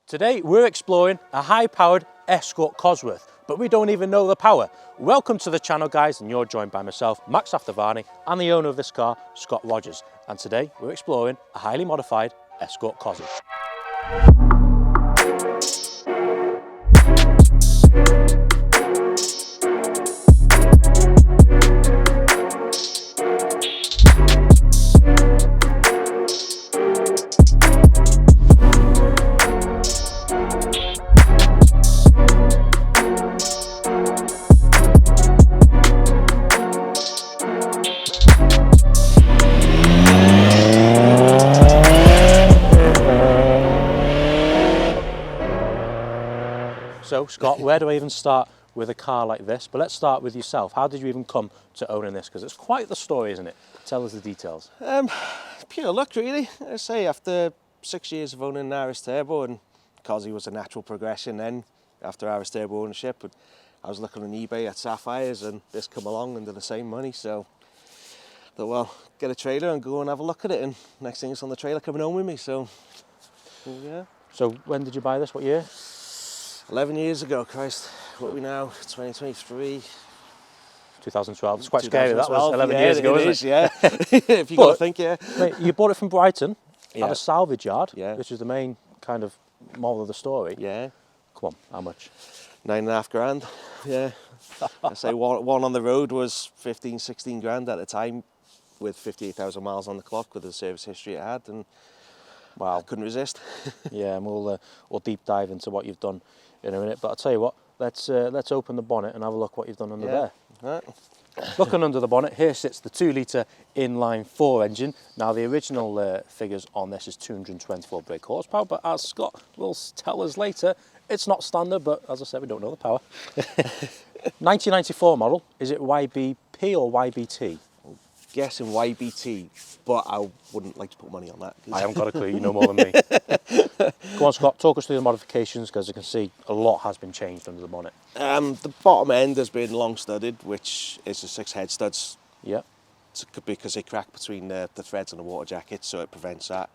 Today we're exploring a high-powered Escort Cosworth, but we don't even know the power. Welcome to the channel, guys, and you're joined by myself, Max Aftervarney, and the owner of this car, Scott Rogers. And today we're exploring a highly modified Escort Cosworth. So, Scott, where do I even start with a car like this? But let's start with yourself. How did you even come to owning this? Because it's quite the story, isn't it? Tell us the details. Pure luck, really. I say, after 6 years of owning an RS Turbo, and because he was a natural progression then, after RS Turbo ownership, but I was looking on eBay at Sapphires, and this come along under the same money, so I thought, well, get a trailer and go and have a look at it, and next thing it's on the trailer coming home with me, so yeah. So, when did you buy this? What year? 11 years ago, Christ. What are we now? 2023. 2012. It's quite scary. That was 11 yeah, years ago, it isn't is, it? Yeah. If you got to think, yeah. Mate, you bought it from Brighton Yeah. at a salvage yard, Yeah. which is the main kind of moral of the story. Yeah. Come on, how much? 9.5 grand. Yeah. I say one on the road was 15, 16 grand at the time, with 58,000 miles on the clock, with the service history it had, and Wow. I couldn't resist. Yeah, and we'll deep dive into what you've done in a minute. But I'll tell you what, let's open the bonnet and have a look what you've done under there. Right. Looking under the bonnet, here sits the 2-litre inline-4 engine. Now, the original figures on this is 224 brake horsepower, but as Scott will tell us later, it's not standard, but as I said, we don't know the power. 1994 model. Is it YBP or YBT? Guessing YBT, but I wouldn't like to put money on that. I haven't got a clue, you know more than me. Go on, Scott, talk us through the modifications, because you can see a lot has been changed under the bonnet. The bottom end has been long studded, which is the 6 head studs. Yeah. Because they crack between the threads and the water jacket, so it prevents that.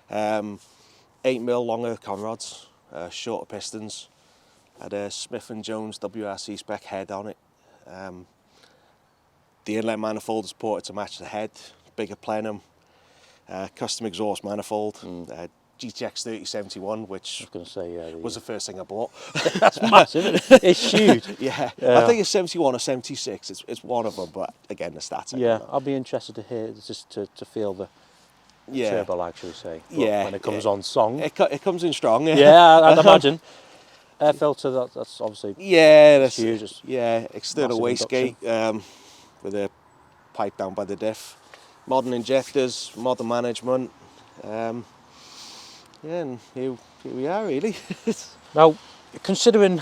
8mm longer conrods, shorter pistons, had a Smith & Jones WRC spec head on it. The inlet manifold is ported to match the head, bigger plenum, custom exhaust manifold, GTX 3071, which I was going to say, was the first thing I bought. That's massive, isn't it? It's huge. Yeah, I think it's 71 or 76, it's one of them, but again, the stats. Yeah, I'll be interested to hear, just to feel the turbo, like, shall we say, when it comes on song. It comes in strong. Yeah, I'd imagine. Air filter, that's obviously that's huge. It's external wastegate with a pipe down by the diff. Modern injectors, modern management. And here we are, really. Now, considering,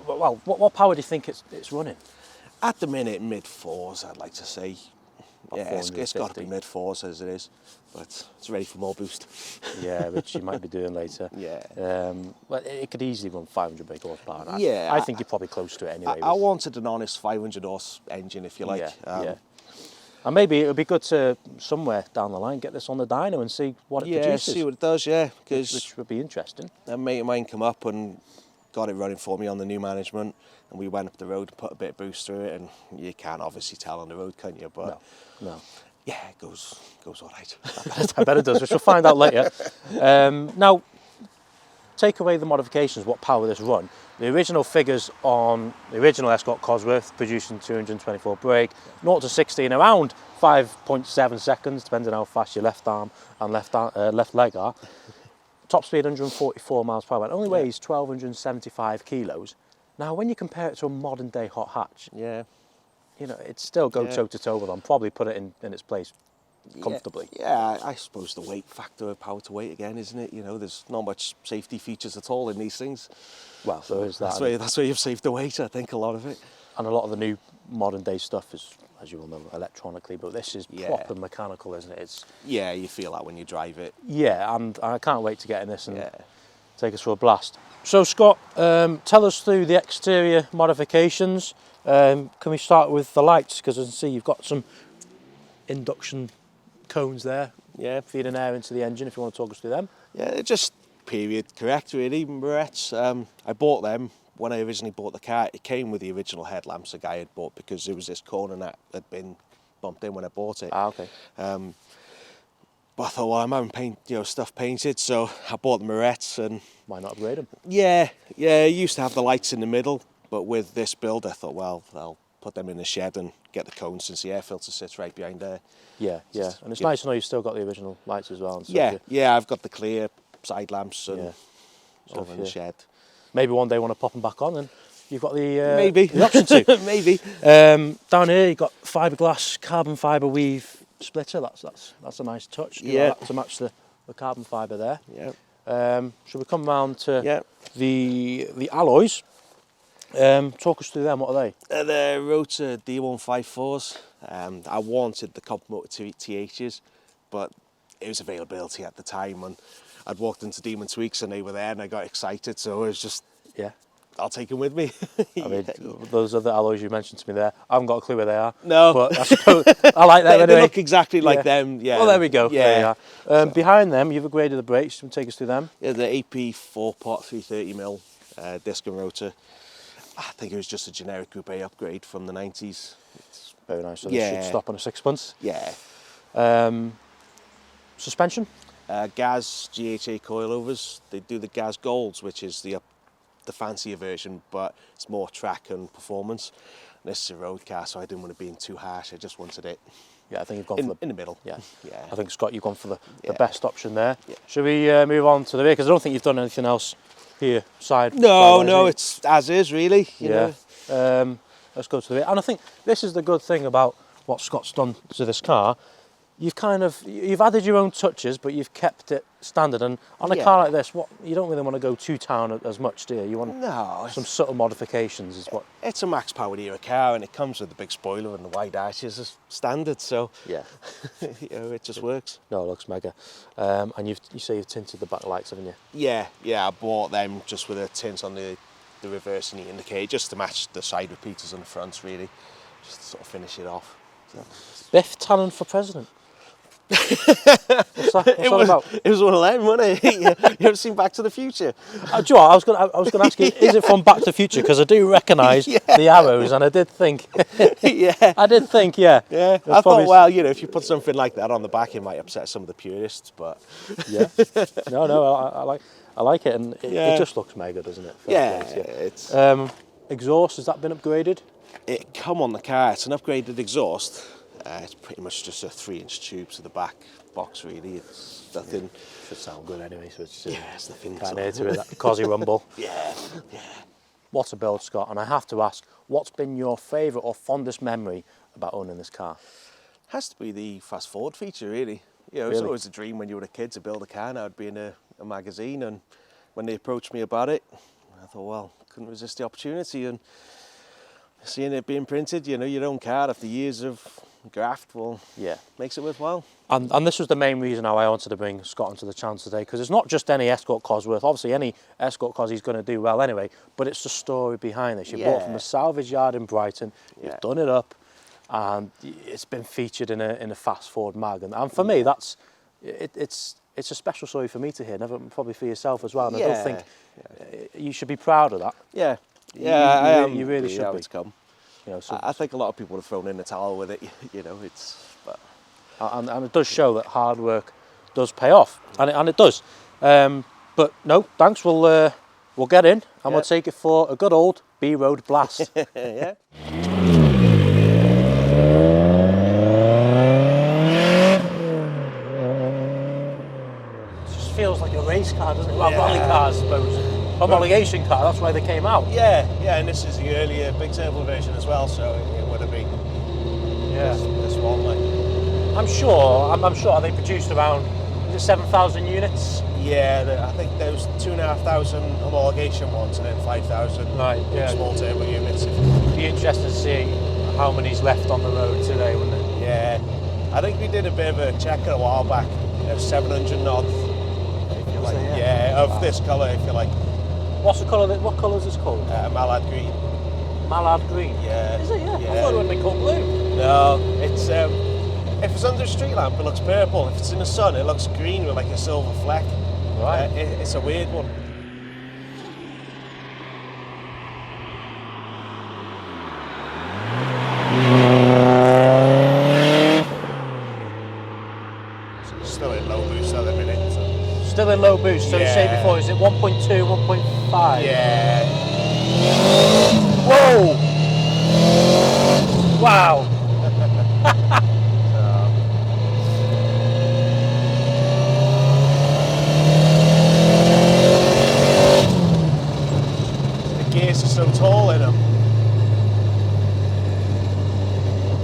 well, what power do you think it's running? At the minute, mid-4s, I'd like to say. About Yeah, it's got to 450. be mid-4s as it is, but it's ready for more boost. Yeah, which you might be doing later. Yeah. Well, it could easily run 500 brake horsepower. Yeah, I think you're probably close to it anyway. I wanted an honest 500 horse engine, if you like. Yeah. And maybe it would be good to, somewhere down the line, get this on the dyno and see what it produces. See what it does, because Which would be interesting. a mate of mine come up and got it running for me on the new management, and we went up the road and put a bit of boost through it, and you can't obviously tell on the road, can you? But No. yeah, it goes all right. I bet it does, which we'll find out later. Now, take away the modifications, what power this run. The original figures on the original Escort Cosworth, producing 224 brake, 0 to 60 in around 5.7 seconds, depending on how fast your left arm and left leg are. Top speed 144 miles per hour. It only weighs 1,275 kilos. Now, when you compare it to a modern day hot hatch, Yeah. you know, it still go toe to toe with them. Probably put it in its place comfortably. Yeah, I suppose the weight factor, power to weight again, isn't it? You know, there's not much safety features at all in these things. Well, so is that. That's where you've saved the weight, I think, a lot of it. And a lot of the new modern day stuff is, as you will know, electronically, but this is proper mechanical, isn't it? Yeah, you feel that when you drive it. Yeah, and I can't wait to get in this and take us for a blast. So, Scott, tell us through the exterior modifications. Can we start with the lights? Because I can see you've got some induction cones there, feeding air into the engine, if you want to talk us through them. Yeah, just period correct, really. Morettes, I bought them when I originally bought the car. It came with the original headlamps the guy had bought, because there was this corner that had been bumped in when I bought it. Ah, okay. But I thought, well, I'm having stuff painted, so I bought the Morettes, and Why not upgrade them? yeah, I used to have the lights in the middle, but with this build, I thought, well, I'll put them in the shed and get the cones, since the air filter sits right behind there. Yeah, and it's nice to know you've still got the original lights as well. And stuff, yeah, I've got the clear side lamps and stuff in the shed. Maybe one day want to pop them back on, and you've got the maybe the option to. maybe. Down here you've got fiberglass carbon fibre weave splitter. That's a nice touch. To match the carbon fibre there. Yeah. Should we come round to the alloys? Talk us through them. What are they? The Rota D154s. I wanted the Comp Motor THs, but it was availability at the time, and I'd walked into Demon Tweaks and they were there, and I got excited, so it was just, I'll take them with me. I mean, those other alloys you mentioned to me there, I haven't got a clue where they are. No. But I suppose I like them anyway. They look exactly like them, yeah. Well, there we go. Yeah. There you are. Behind them, you've upgraded the brakes. Can you take us through them? Yeah, the AP 4-pot 330mm disc and rotor. I think it was just a generic Group A upgrade from the 90s. It's very nice. So they should stop on a 6-month. Yeah. Suspension? Gaz GHA coilovers. They do the Gaz Golds, which is the fancier version, but it's more track and performance. And this is a road car, so I didn't want to be in too harsh. I just wanted it. Yeah, I think you've gone in the middle. Yeah. Yeah. I think, Scott, you've gone for the best option there. Yeah. Should we move on to the rear? Because I don't think you've done anything else here, side. No, it's as is, really. You know. Let's go to the rear. And I think this is the good thing about what Scott's done to this car. You've added your own touches, but you've kept it standard. And on a car like this, you don't really want to go to town as much, do you? You want some subtle modifications, is what. It's a max powered era car, and it comes with the big spoiler and the wide arches as standard. So it just works. No, it looks mega. And you say you've tinted the back lights, haven't you? Yeah. I bought them just with a tint on the reverse and the indicator, just to match the side repeaters on the front, really, just to sort of finish it off. So. Biff Tannen for president. What's that about? It was one of them, wasn't it? You ever seen Back to the Future? Do you know what? I was going to ask you, is it from Back to the Future? Because I do recognise the arrows, and I did think. Yeah. I thought, well, if you put something like that on the back, it might upset some of the purists, but. Yeah. No, I like it, and it just looks mega, doesn't it? It's. Exhaust, has that been upgraded? It come on the car. It's an upgraded exhaust. It's pretty much just a 3-inch tube to the back box, really. It's nothing. Should sound good anyway, so it's nothing. Can't hear to it, that cosy rumble. Yeah. What a build, Scott. And I have to ask, what's been your favourite or fondest memory about owning this car? Has to be the fast forward feature, really. It was always a dream when you were a kid to build a car, and I'd be in a magazine, and when they approached me about it, I thought, well, couldn't resist the opportunity, and seeing it being printed, your own car after years of graft, makes it worthwhile. And this was the main reason how I wanted to bring Scott onto the channel today, because it's not just any Escort Cosworth. Obviously, any Escort Cos he's going to do well anyway, but it's the story behind this. You bought from a salvage yard in Brighton, you've done it up, and it's been featured in a fast forward mag. And for me, it's a special story for me to hear, probably for yourself as well. And I don't think you should be proud of that. Yeah, you really should be. It's come. I think a lot of people would have thrown in the towel with it. And it does show that hard work does pay off, and it does. But no, thanks. We'll get in and we'll take it for a good old B-road blast. Yeah. It just feels like a race car, doesn't it? Well, rally car, I suppose. Homologation car, that's why they came out. Yeah, and this is the earlier big turbo version as well, so it would have been this one. I'm sure they produced around 7,000 units. Yeah, I think there was 2,500 homologation ones and then 5,000 small turbo units. It'd be interesting to see how many's left on the road today, wouldn't it? Yeah, I think we did a bit of a check a while back. There's 700 odd. Of this colour, if you like. What's the colour? What colour is this called? Mallard green. Mallard green? Yeah. Is it? Yeah. I thought it would be called blue. No, it's if it's under a street lamp, it looks purple. If it's in the sun, it looks green with like a silver fleck. Right. It's a weird one. Still in low boost at the minute. So. Still in low boost, so you say before, is it 1.2, 1.5? Yeah. Whoa! Wow! The gears are so tall in them.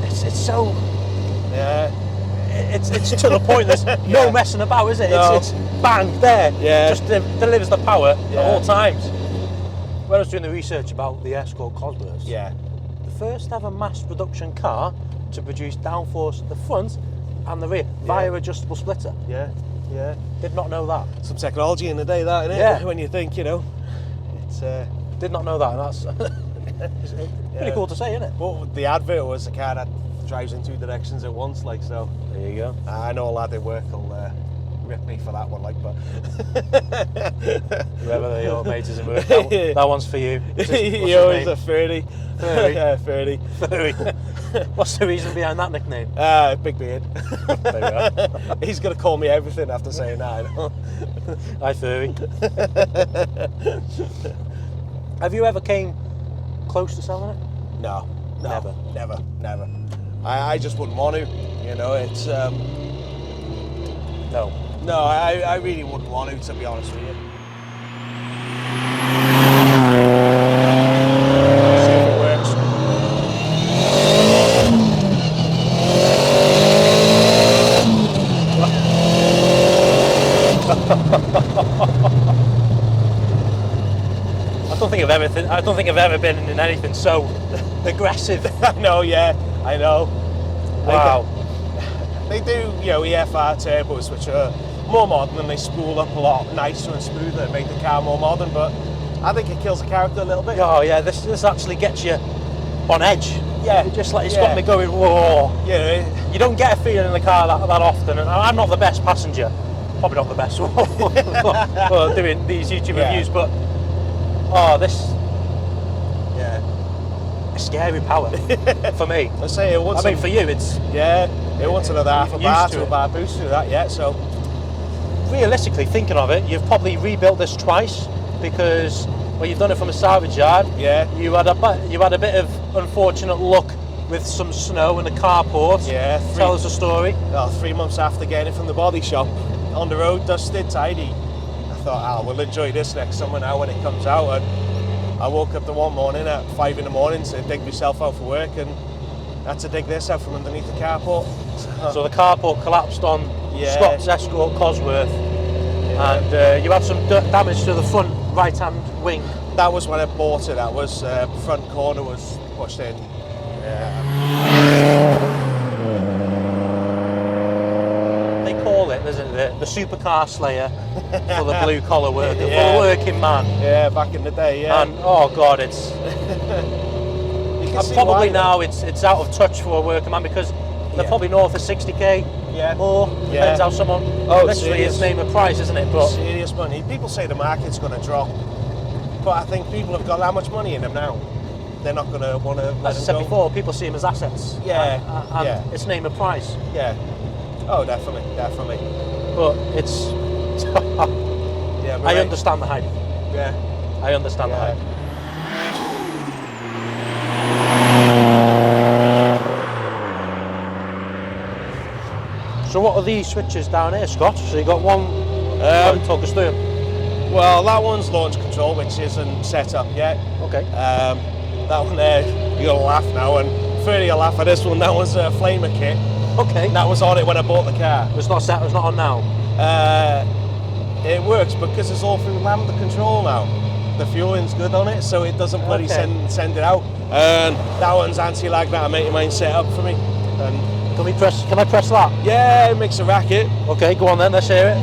It's so... Yeah. It's to the point, there's no messing about, is it? No. It's bang, there. Yeah. Just delivers the power at all times. When I was doing the research about the Escort Cosworths, the first ever mass production car to produce downforce at the front and the rear via adjustable splitter. Yeah. Did not know that. Some technology in the day, that, innit? Yeah. When you think, you know, it's... Did not know that, and that's pretty cool to say, isn't it? But the advert was a car that drives in two directions at once, like, so. There you go. I know a lad at work will rip me for that one, like, but... Whoever your mate is in work, that one's for you. He always a 30. 30. Yeah, 30. 30. What's the reason behind that nickname? Big beard. There we are. He's going to call me everything after saying that, I know. Hi, furry. Have you ever came close to selling it? No. Never. Never. I just wouldn't want to, you know, it's... No. No, I really wouldn't want to be honest with you. See if it works. I don't think I've ever been in anything so aggressive. I know, yeah, I know. Wow. They do, you know, EFR turbos, which are more modern and they spool up a lot nicer and smoother and make the car more modern, but I think it kills the character a little bit. Oh yeah, this actually gets you on edge. Yeah. It's just like, it's got me going, whoa. Yeah. You don't get a feeling in the car that often, and I'm not the best passenger. Probably not the best one for doing these YouTube reviews, but this scary power for me. I say it wants. I mean, for you, it's it wants another half a bar to a bar boost to that. Yeah, so realistically thinking of it, you've probably rebuilt this twice because you've done it from a salvage yard. Yeah, you had a bit of unfortunate luck with some snow in the carport. Yeah, tell us a story. Well, 3 months after getting it from the body shop, on the road, dusted, tidy. I thought, we'll enjoy this next summer now when it comes out. And I woke up the one morning at 5 in the morning to dig myself out for work, and I had to dig this out from underneath the carport. So the carport collapsed on Scott's Escort Cosworth, and you had some damage to the front right-hand wing. That was when I bought it. That was front corner was pushed in. They call it, isn't it, the supercar slayer for the blue collar worker, for the working man. Yeah, back in the day, And oh god, it's probably now it's out of touch for a working man because they're probably north of 60k. More. Depends how someone. Literally, it's name a price, isn't it? But serious money. People say the market's going to drop, but I think people have got that much money in them now. They're not going to want to. As I said before, people see them as assets. And it's name a price. Yeah. Oh, definitely. But it's. I understand the hype. Yeah. I understand the hype. So what are these switches down here, Scott? So you got one. Talk us through them. Well, that one's launch control, which isn't set up yet. Okay. That one there, you're gonna laugh now, and further you'll laugh at this one. That was a flamer kit. Okay. That was on it when I bought the car. It's not set. It's not on now. It works because it's all through lambda control now. The fueling's good on it, so it doesn't bloody send it out. And that one's anti-lag that a mate of mine set up for me. And can I press that? Yeah, it makes a racket. Okay, go on then. Let's hear it.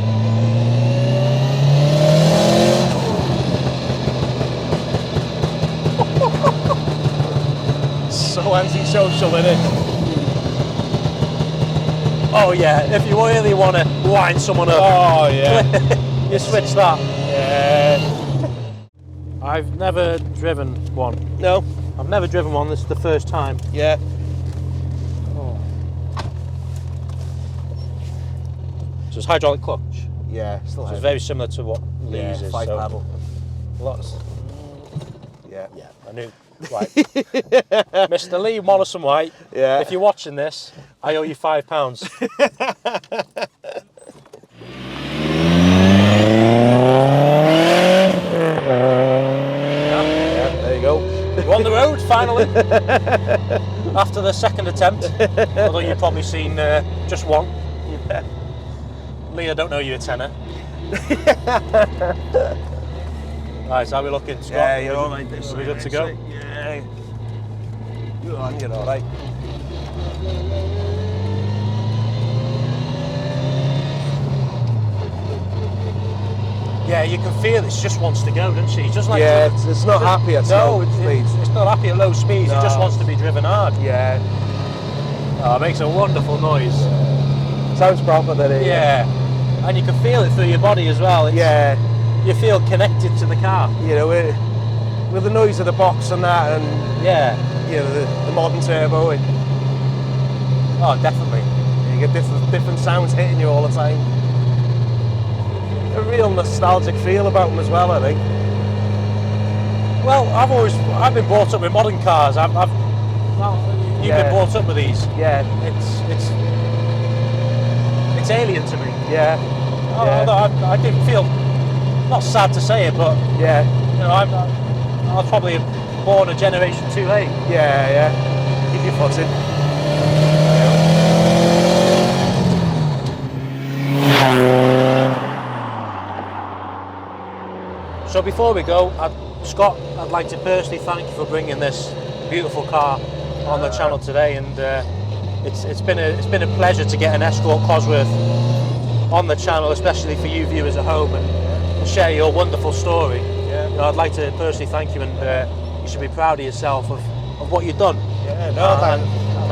So antisocial, innit? Oh yeah, if you really want to wind someone up. Oh yeah. You switch that. Yeah. I've never driven one. No. I've never driven one. This is the first time. Yeah. Oh. So it's hydraulic clutch. Yeah. Still So it's heavy. very similar to what Yeah, Lee's is. 5 so paddle. Lots. Yeah. Yeah, I knew. Right. Mr. Lee Morrison White, Yeah. if you're watching this, I owe you £5. Yeah, there you go. We're on the road, finally. After the second attempt. Although you've probably seen just one. Yeah. Lee, I don't know you a tenner. Right, so how are we looking, Scott? Yeah, you're all right. Are we good to go? Yeah. You're on, you're all right. Yeah, you can feel it just wants to go, doesn't she? Just like Yeah, it's not happy at no, low speeds. it's not happy at low speeds. No. It just wants to be driven hard. Yeah. Oh, it makes a wonderful noise. Sounds proper, doesn't it? Yeah, and you can feel it through your body as well. Yeah. You feel connected to the car. You know, with the noise of the box and that, and Yeah. you know the modern turbo, Oh, definitely. you get different sounds hitting you all the time. A real nostalgic feel about them as well, I think. Well, I've been brought up with modern cars. You've Yeah. been brought up with these. Yeah. It's alien to me. Yeah. Although I didn't feel, not sad to say it, but Yeah. you know, I was probably born a generation too late. Yeah. Yeah. Keep your foot in. So before we go, Scott, I'd like to personally thank you for bringing this beautiful car on the channel today, and it's been a pleasure to get an Escort Cosworth on the channel, especially for you viewers at home, and share your wonderful story. Yeah. You know, I'd like to personally thank you, and you should be proud of yourself of what you've done. Yeah. No,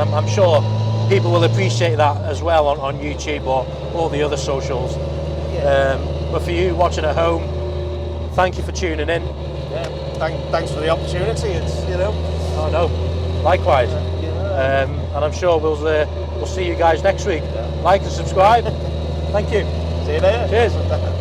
and I'm sure people will appreciate that as well on YouTube or all the other socials. Yeah. But for you watching at home, thank you for tuning in. Yeah. Thanks for the opportunity. It's Oh no, likewise. And I'm sure we'll see you guys next week. Like and subscribe. Thank you. See you later. Cheers.